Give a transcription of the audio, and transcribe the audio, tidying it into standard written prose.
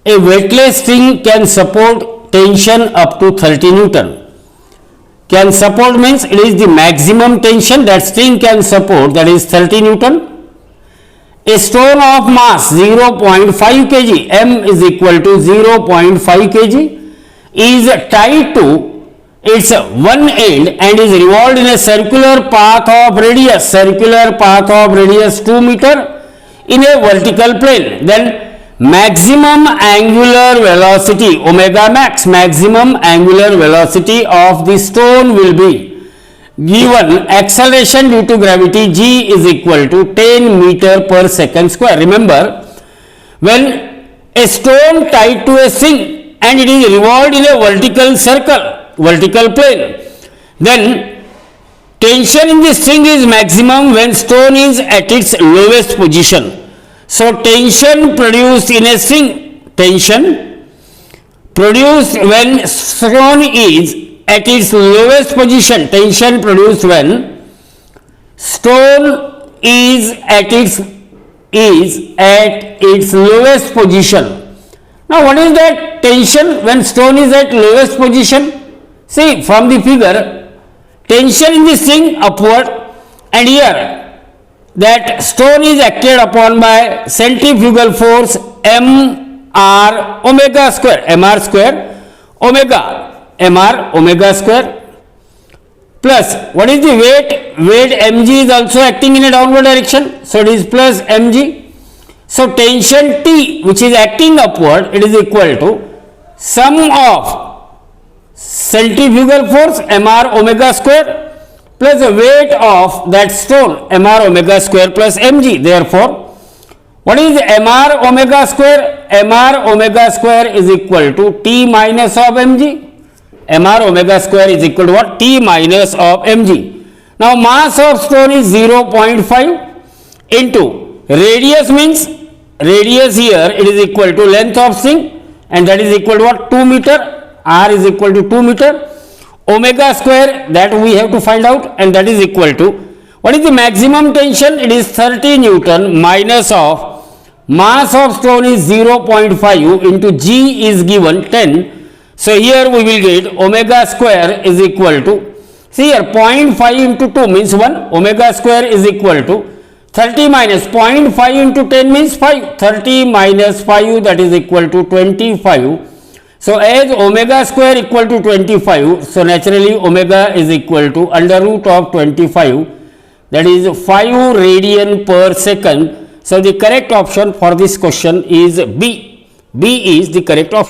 A weightless string can support tension up to 30 Newton. Can support means it is the maximum tension that string can support, that is 30 Newton. A stone of mass 0.5 kg, m is equal to 0.5 kg, is tied to its one end and is revolved in a circular path of radius 2 meter in a vertical plane. Then maximum angular velocity omega max, maximum angular velocity of the stone will be given acceleration due to gravity g is equal to 10 meter per second square. Remember, when a stone tied to a string and it is revolved in a vertical circle, vertical plane, then tension in the string is maximum when stone is at its lowest position. So tension produced in a string, tension produced when stone is at its lowest position, tension produced when stone is at its lowest position. Now what is that tension when stone is at lowest position? See from the figure, tension in the string upward, and here that stone is acted upon by centrifugal force mr omega square, mr square omega, mr omega square, plus what is the weight? Weight mg is also acting in a downward direction, so it is plus mg. So tension T which is acting upward, it is equal to sum of centrifugal force mr omega square plus the weight of that stone mr omega square plus mg. Therefore, what is mr omega square? Mr omega square is equal to T minus of mg. Mr omega square is equal to what? T minus of mg. Now mass of stone is 0.5 into radius, means radius here it is equal to length of string, and that is equal to what? 2 meter. R is equal to 2 meter. Omega square, that we have to find out, and that is equal to what is the maximum tension? It is 30 Newton minus of mass of stone is 0.5 into G is given 10. So here we will get omega square is equal to, see here 0.5 into 2 means 1, omega square is equal to 30 minus 0.5 into 10 means 5, 30 minus 5, that is equal to 25. So as omega square equal to 25, so naturally omega is equal to under root of 25, that is 5 radian per second. So the correct option for this question is B. B is the correct option.